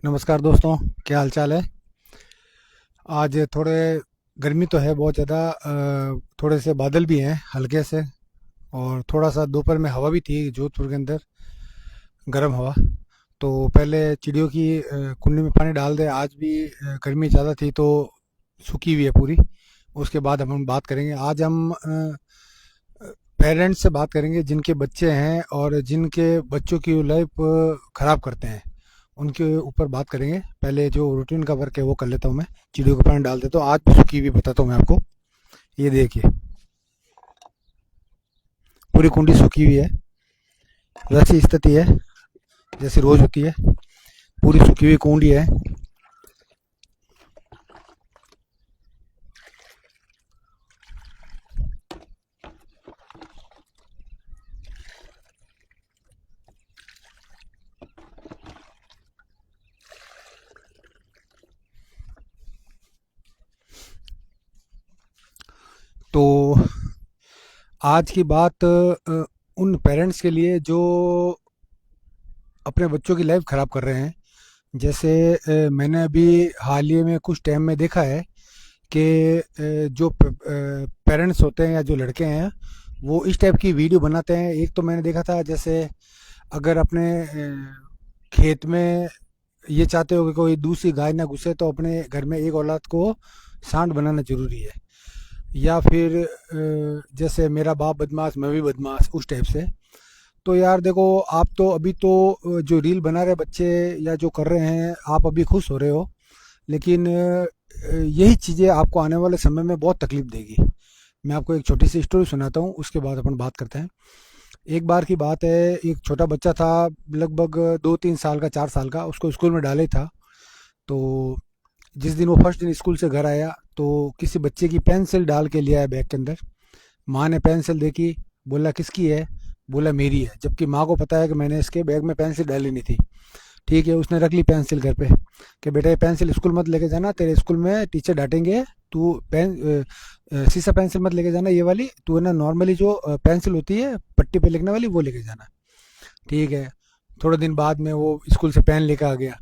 नमस्कार दोस्तों। क्या हाल चाल है। आज थोड़े गर्मी तो है बहुत ज़्यादा। थोड़े से बादल भी हैं हल्के से। और थोड़ा सा दोपहर में हवा भी थी जोधपुर के अंदर, गर्म हवा। तो पहले चिड़ियों की कुंडी में पानी डाल दे। आज भी गर्मी ज़्यादा थी तो सूखी हुई है पूरी। उसके बाद हम बात करेंगे। आज हम पेरेंट्स से बात करेंगे जिनके बच्चे हैं और जिनके बच्चों की लाइफ ख़राब करते हैं, उनके ऊपर बात करेंगे। पहले जो रूटीन का वर्क है वो कर लेता हूँ मैं। चिड़ियों को पानी डाल देता हूँ। आज भी सूखी हुई बताता हूँ मैं आपको। ये देखिए, पूरी कुंडी सूखी हुई है। वैसी स्थिति है जैसी रोज होती है। पूरी सूखी हुई कुंडी है। तो आज की बात उन पेरेंट्स के लिए जो अपने बच्चों की लाइफ ख़राब कर रहे हैं। जैसे मैंने अभी हाल ही में कुछ टाइम में देखा है कि जो पेरेंट्स होते हैं या जो लड़के हैं वो इस टाइप की वीडियो बनाते हैं। एक तो मैंने देखा था, जैसे अगर अपने खेत में ये चाहते हो कि कोई दूसरी गाय ना घुसे तो अपने घर में एक औलाद को सांड बनाना जरूरी है। या फिर जैसे मेरा बाप बदमाश मैं भी बदमाश, उस टाइप से। तो यार देखो, आप तो अभी तो जो रील बना रहे बच्चे या जो कर रहे हैं आप अभी खुश हो रहे हो। लेकिन यही चीज़ें आपको आने वाले समय में बहुत तकलीफ देगी। मैं आपको एक छोटी सी स्टोरी सुनाता हूँ, उसके बाद अपन बात करते हैं। एक बार की बात है, एक छोटा बच्चा था, लगभग 2-3 साल का, 4 साल का। उसको स्कूल में डाले था। तो जिस दिन वो फर्स्ट दिन स्कूल से घर आया तो किसी बच्चे की पेंसिल डाल के लिया है बैग के अंदर। माँ ने पेंसिल देखी, बोला किसकी है? बोला मेरी है। जबकि माँ को पता है कि मैंने इसके बैग में पेंसिल डाली नहीं थी। ठीक है, उसने रख ली पेंसिल घर पे कि बेटा ये पेंसिल स्कूल मत लेके जाना, तेरे स्कूल में टीचर डांटेंगे। तू सीसा पेंसिल मत लेके जाना, ये वाली तू है ना, नॉर्मली जो पेंसिल होती है पट्टी पे लिखने वाली वो लेके जाना। ठीक है। थोड़े दिन बाद में वो स्कूल से पेन लेकर आ गया।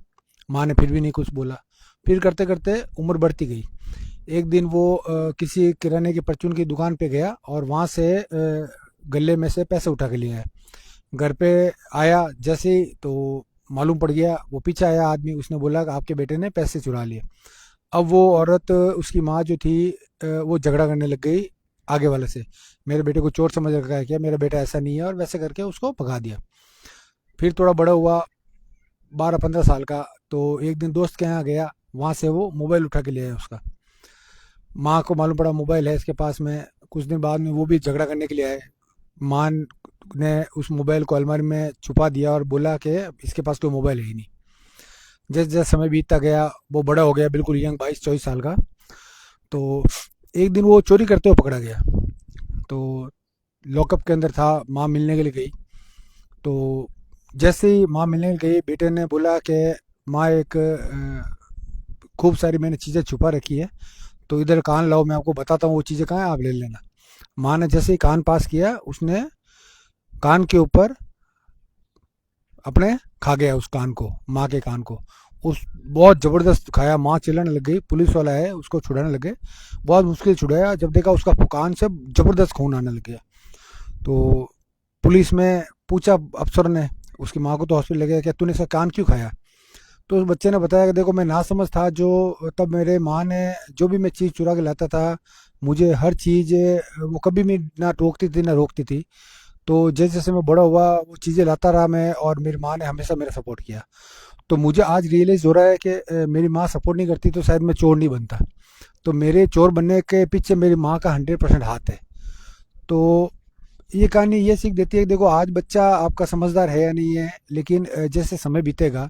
माँ ने फिर भी नहीं कुछ बोला। फिर करते करते उम्र बढ़ती गई। एक दिन वो किसी किराने की परचून की दुकान पे गया और वहाँ से गले में से पैसे उठा के लिए आया। घर पे आया जैसे ही तो मालूम पड़ गया, वो पीछे आया आदमी, उसने बोला कि आपके बेटे ने पैसे चुरा लिए। अब वो औरत, उसकी माँ जो थी, वो झगड़ा करने लग गई आगे वाले से। मेरे बेटे को चोर समझ रखा है क्या? मेरा बेटा ऐसा नहीं है, और वैसे करके उसको भगा दिया। फिर थोड़ा बड़ा हुआ, 12-15 साल का, तो एक दिन दोस्त के यहाँ गया। वहाँ से वो मोबाइल उठा के ले आया उसका। माँ को मालूम पड़ा मोबाइल है इसके पास में। कुछ दिन बाद में वो भी झगड़ा करने के लिए आए। माँ ने उस मोबाइल को अलमारी में छुपा दिया और बोला कि इसके पास कोई मोबाइल है ही नहीं। जैसे जैसे समय बीतता गया, वो बड़ा हो गया, बिल्कुल यंग, 22-24 साल का। तो एक दिन वो चोरी करते हुए पकड़ा गया। तो लॉकअप के अंदर था, माँ मिलने के लिए गई। तो जैसे ही माँ मिलने गई, बेटे ने बोला कि माँ एक खूब सारी मैंने चीज़ें छुपा रखी है, तो इधर कान लाओ, मैं आपको बताता हूँ वो चीज़ें कहाँ हैं, आप ले लेना। माँ ने जैसे ही कान पास किया, उसने कान के ऊपर अपने खा गया उस कान को, माँ के कान को। उस बहुत ज़बरदस्त खाया। माँ चिल्लाने लग गई, पुलिस वाला है उसको छुड़ाने लगे। बहुत मुश्किल छुड़ाया, जब देखा उसका कान से ज़बरदस्त खून आने लग गया। तो पुलिस में पूछा अफसर ने उसकी माँ को, तो हॉस्पिटल ले गया, क्या तूने इसका कान क्यों खाया? तो उस बच्चे ने बताया कि देखो मैं नासमझ था, जो तब मेरे माँ ने जो भी मैं चीज़ चुरा के लाता था, मुझे हर चीज़ वो कभी भी ना टोकती थी ना रोकती थी। तो जैसे जैसे मैं बड़ा हुआ वो चीज़ें लाता रहा मैं, और मेरी माँ ने हमेशा मेरा सपोर्ट किया। तो मुझे आज रियलाइज़ हो रहा है कि मेरी माँ सपोर्ट नहीं करती तो शायद मैं चोर नहीं बनता। तो मेरे चोर बनने के पीछे मेरी माँ का 100% हाथ है। तो ये कहानी ये सीख देती है कि देखो, आज बच्चा आपका समझदार है या नहीं है, लेकिन जैसे समय बीतेगा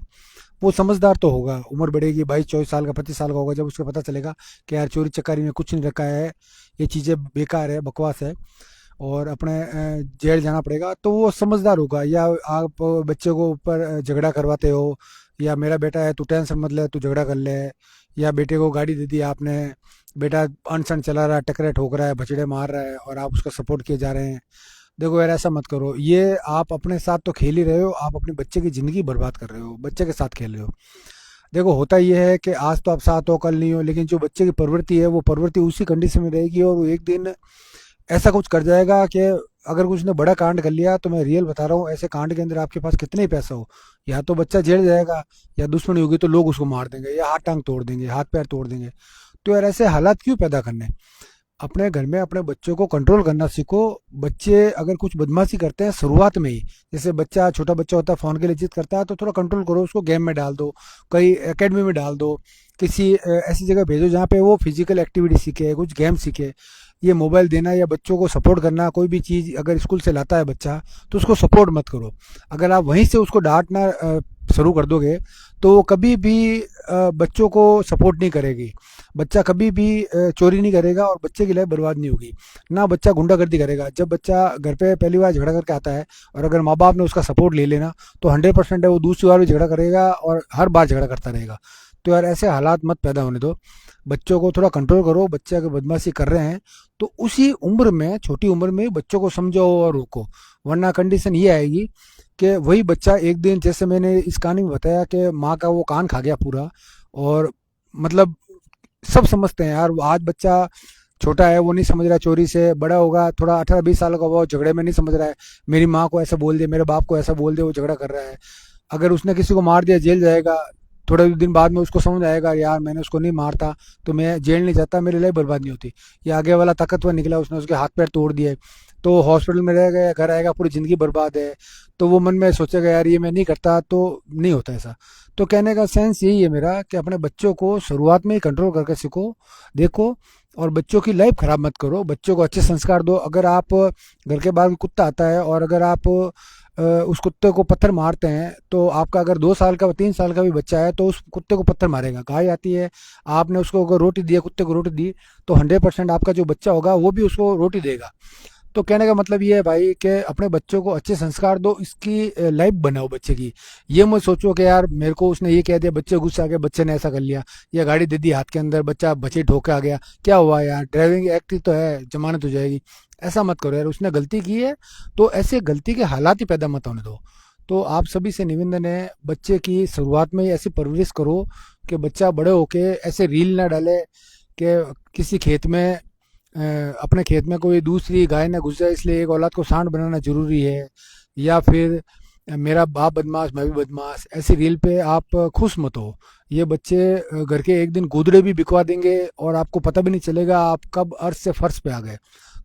वो समझदार तो होगा। उम्र बढ़ेगी, 22-24 साल का, 25 साल का होगा, जब उसको पता चलेगा कि यार चोरी चकारी में कुछ नहीं रखा है, ये चीज़ें बेकार है, बकवास है, और अपने जेल जाना पड़ेगा, तो वो समझदार होगा। या आप बच्चे को ऊपर झगड़ा करवाते हो, या मेरा बेटा है तू टेंशन मत ले, तू झगड़ा कर ले। या बेटे को गाड़ी दे दी आपने, बेटा अनशन चला रहा है, टकरे ठोक रहा है, बछड़े मार रहा है, और आप उसका सपोर्ट किए जा रहे हैं। देखो यार, ऐसा मत करो। ये आप अपने साथ तो खेल ही रहे हो, आप अपने बच्चे की ज़िंदगी बर्बाद कर रहे हो, बच्चे के साथ खेल रहे हो। देखो होता ये है कि आज तो आप साथ हो कल नहीं हो, लेकिन जो बच्चे की प्रवृत्ति है वो प्रवृत्ति उसी कंडीशन में रहेगी, और वो एक दिन ऐसा कुछ कर जाएगा कि अगर कुछ ने बड़ा कांड कर लिया, तो मैं रियल बता रहा हूँ, ऐसे कांड के अंदर आपके पास कितने ही पैसा हो, या तो बच्चा जेल जाएगा, या दुश्मनी होगी तो लोग उसको मार देंगे, या हाथ टांग तोड़ देंगे, हाथ पैर तोड़ देंगे। तो यार ऐसे हालात क्यों पैदा करने। अपने घर में अपने बच्चों को कंट्रोल करना सीखो। बच्चे अगर कुछ बदमाशी करते हैं शुरुआत में ही, जैसे बच्चा छोटा बच्चा होता है फ़ोन के लिए जिद करता है, तो थोड़ा कंट्रोल करो, उसको गेम में डाल दो, कहीं एकेडमी में डाल दो, किसी ऐसी जगह भेजो जहाँ पे वो फिजिकल एक्टिविटी सीखे, कुछ गेम सीखे। ये मोबाइल देना या बच्चों को सपोर्ट करना, कोई भी चीज़ अगर स्कूल से लाता है बच्चा, तो उसको सपोर्ट मत करो। अगर आप वहीं से उसको डांटना शुरू कर दोगे, तो वो कभी भी बच्चों को सपोर्ट नहीं करेगी। बच्चा कभी भी चोरी नहीं करेगा, और बच्चे की लाइफ बर्बाद नहीं होगी। ना बच्चा गुंडागर्दी करेगा। जब बच्चा घर पे पहली बार झगड़ा करके आता है, और अगर माँ बाप ने उसका सपोर्ट ले लेना, तो 100% है वो दूसरी बार भी झगड़ा करेगा, और हर बार झगड़ा करता रहेगा। तो यार ऐसे हालात मत पैदा होने दो। बच्चों को थोड़ा कंट्रोल करो। बच्चे अगर बदमाशी कर रहे हैं, तो उसी उम्र में, छोटी उम्र में बच्चों को समझो और रोको। वरना कंडीशन ये आएगी कि वही बच्चा एक दिन, जैसे मैंने इस कहानी में बताया कि माँ का वो कान खा गया पूरा, और मतलब सब समझते हैं यार, आज बच्चा छोटा है, वो नहीं समझ रहा है चोरी से, बड़ा होगा थोड़ा 18-20 साल का, वो झगड़े में नहीं समझ रहा है, मेरी माँ को ऐसा बोल दिया, मेरे बाप को ऐसा बोल दिया, वो झगड़ा कर रहा है। अगर उसने किसी को मार दिया, जेल जाएगा। थोड़े दिन बाद में उसको समझ आएगा, यार मैंने उसको नहीं मारता तो मैं जेल नहीं जाता, मेरी लाइफ बर्बाद नहीं होती। ये आगे वाला ताकतवर निकला, उसने उसके हाथ पैर तोड़ दिए, तो हॉस्पिटल में रह गया, घर आएगा, पूरी ज़िंदगी बर्बाद है। तो वो मन में सोचेगा, यार ये मैं नहीं करता, तो नहीं होता ऐसा। तो कहने का सेंस यही है मेरा, कि अपने बच्चों को शुरुआत में ही कंट्रोल करके सीखो, देखो, और बच्चों की लाइफ खराब मत करो। बच्चों को अच्छे संस्कार दो। अगर आप घर के बाहर कुत्ता आता है, और अगर आप उस कुत्ते को पत्थर मारते हैं, तो आपका अगर 2 साल का 3 साल का भी बच्चा है, तो उस कुत्ते को पत्थर मारेगा। गाय आती है, आपने उसको अगर रोटी दी है, कुत्ते को रोटी दी, तो 100% आपका जो बच्चा होगा वो भी उसको रोटी देगा। तो कहने का मतलब ये है भाई, कि अपने बच्चों को अच्छे संस्कार दो, इसकी लाइफ बनाओ बच्चे की। ये मत सोचो कि यार मेरे को उसने ये कह दिया, बच्चे गुस्सा आ गया, बच्चे ने ऐसा कर लिया, या गाड़ी दे दी हाथ के अंदर, बच्चा बचे ठोक के आ गया, क्या हुआ यार, ड्राइविंग एक्ट ही तो है, जमानत हो जाएगी। ऐसा मत करो यार, उसने गलती की है, तो ऐसे गलती के हालात ही पैदा मत होने दो। तो आप सभी से निवेदन है, बच्चे की शुरुआत में ही ऐसी परवरिश करो कि बच्चा बड़े होके ऐसे रील ना डाले कि किसी खेत में अपने खेत में कोई दूसरी गाय ना घुस जाए, इसलिए एक औलाद को सांड बनाना जरूरी है। या फिर मेरा बाप बदमाश मैं भी बदमाश, ऐसी रील पे आप खुश मत हो। ये बच्चे घर के एक दिन गोदड़े भी बिकवा देंगे, और आपको पता भी नहीं चलेगा आप कब अर्श से फर्श पे आ गए।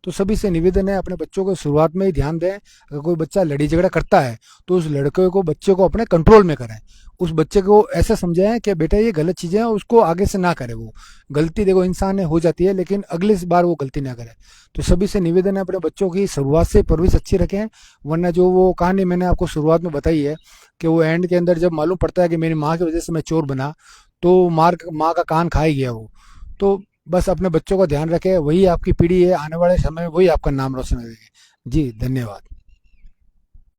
तो सभी से निवेदन है, अपने बच्चों को शुरुआत में ही ध्यान दें। अगर कोई बच्चा लड़ी झगड़ा करता है, तो उस लड़के को, बच्चे को अपने कंट्रोल में करें। उस बच्चे को ऐसा समझाएं कि बेटा ये गलत चीज़ें हैं, उसको आगे से ना करे। वो गलती देखो इंसान है, हो जाती है, लेकिन अगली बार वो गलती ना करे। तो सभी से निवेदन है, अपने बच्चों की शुरुआत से परवरिश अच्छी रखें। वरना जो वो कहानी मैंने आपको शुरुआत में बताई है, कि वो एंड के अंदर जब मालूम पड़ता है कि मेरी माँ की वजह से मैं चोर बना, तो माँ का कान खा ही गया वो। तो बस अपने बच्चों का ध्यान रखें, वही आपकी पीढ़ी है, आने वाले समय में वही आपका नाम रोशन करेगी। जी धन्यवाद।